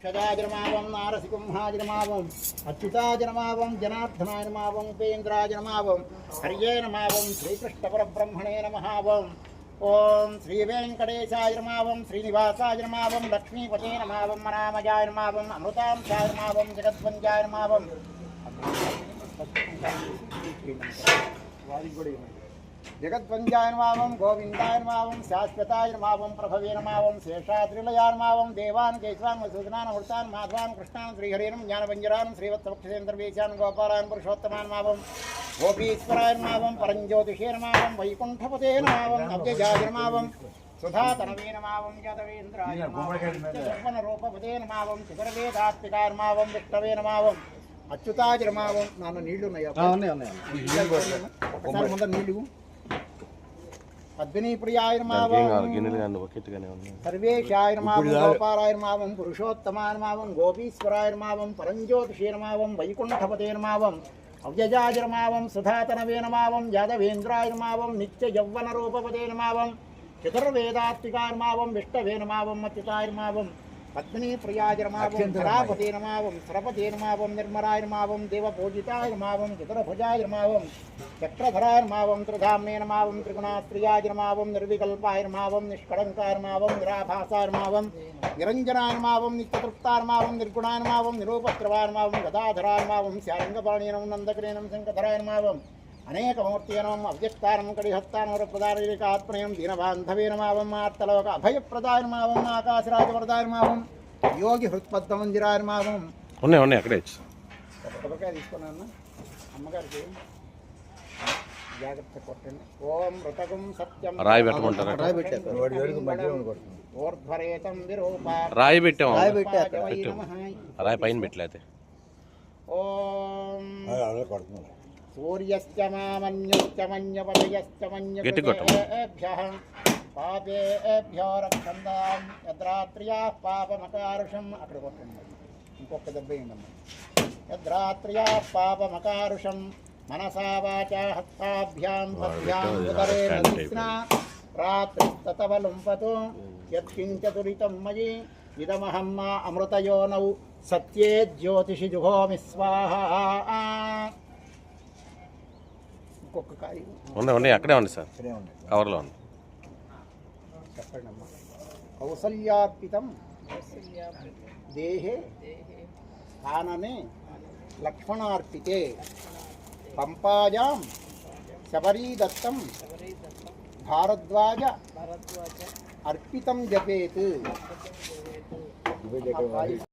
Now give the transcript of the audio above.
క్షజాజనమావం నారసికుంహాజనమావం అచ్యుతాజనమావం జనార్దనాయనమావం ఉపేంద్రాజనమావం హర్యేనమావం శ్రీకృష్ణపరబ్రహ్మణే నమః. ఓం శ్రీ వెంకటేశాయ నమావం శ్రీనివాసాయ నమావం లక్ష్మీపతే నమావం మనామజాయ నమావం అమృతాంశాయ నమావం జగద్వంజాయ నమావం జగద్వంజాయ నమావం గోవిందాయ నమావం శాశ్వతాయ నమావం ప్రభవే నమావం శేషాద్రిలయాయ నమావం దేవాన్ కేశవాన్ వసూదనాన్ అమృతాన్ మాధవాన్ కృష్ణాన్ శ్రీహరినం జ్ఞానభంజరాన్ శ్రీవత్సవక్షసేంద్రవేశాన్ గోపాలాన్ పురుషోత్తమాన్ నమావం గోపీశ్వరాయ నమావం పరంజ్యోతిషే నమావం వైకుంఠపతే నమావం అవ్యజాయ నమావం సుధాతనవే నమావం యాదవేంద్రాయ నమావం రూపపతే నమావం చితరవేదాత్మికాయ నమావం విష్ణవే నమావం అచ్యుతాయ నమావం. నాన్న నీళ్లు ఉన్నాయా? ఒకసారి ముందర నీళ్లు. పద్మినీప్రియాయ నమావం సర్వేశాయ నమావం గోపాలాయ నమావం పురుషోత్తమాయ నమావం గోపీశ్వరాయ నమావం పరంజ్యోతిషే నమావం వైకుంఠపతే నమావం అవ్యజాయ నమావం సుధాతనవే నమావం యాదవేంద్రాయ నమావం నిత్య యవ్వన రూపపతే నమావం చతుర్వేదాత్మికాయ నమావం విష్ణవే నమావం అచ్యుతాయ నమావం పద్మినీప్రియాయ నమావం ధరాపతే నమావం సరపతే నమావం నిర్మలాయ నమావం దేవపూజితాయ నమావం చతుర్భుజాయ నమావం చక్రధరాయ నమావం త్రిధామ్నే నమావం త్రిగుణాత్రియాయ నమావం నిర్వికల్పాయ నమావం నిష్కళంకాయ నమావం నిరాభాసాయ నమావం నిరంజనాయ నమావం నిత్యతృప్తాయ నమావం నిర్గుణాయ నమావం నిరూపద్రవాయ నమావం గదాధరాయ నమావం శారంగపాణీనం నందకరేణం శంఖధరాయ నమావం అనేకమూర్తియనం అవ్యక్తానం కడిహస్తానవరప్రదానైకాత్మయం దీనబాంధవే నమావం ఆర్తలోక అభయప్రదాయ నమావం ఆకాశరాజవరదాయ నమావం యోగి హృత్పద్మమందిరాయ నమావం. ఉన్నాయి అక్కడే కొబ్బరికాయ తీసుకున్నాను అమ్మగారికి జాగ్రత్త కొట్టండి. ఓం ఋతకం సత్యం రాయి పెట్టమంటారా? ఊర్ధ్వరేతం విరూప రాయి పెట్టాము. రాయి పైన పెట్టలేతే. ఓం సూర్యశ్చ మామన్యుశ్చ మన్యపదయశ్చ మన్యభ్యః పాపేభ్యో రక్షంతాం యద్రాత్ర్యాః పాపమకారుషం. అక్కడ కొట్టండి. ఇంకొక దెబ్బ ఏంటమ్మా. యద్రాత్ర్యాః పాపమకారుషం మనసా వాచా హస్తాభ్యాం పద్భ్యాం ఉదరేణ నిస్నా రాత్రిస్తతవలుంపతు యత్కించతురితం మయి ఇదమహం మా అమృతయోనౌ సత్యే జ్యోతిషి జుహోమి స్వాహా. ఇంకొక కాయ ఉన్నాయి అక్కడే ఉంది సార్, కవర్లో ఉంది. చెప్పండి అమ్మా. కౌసల్యార్పితం దేహే స్థానమే లక్ష్మణార్పితే పంపాయాం శబరీదత్తం భారద్వాజ అర్పితం జపేత్.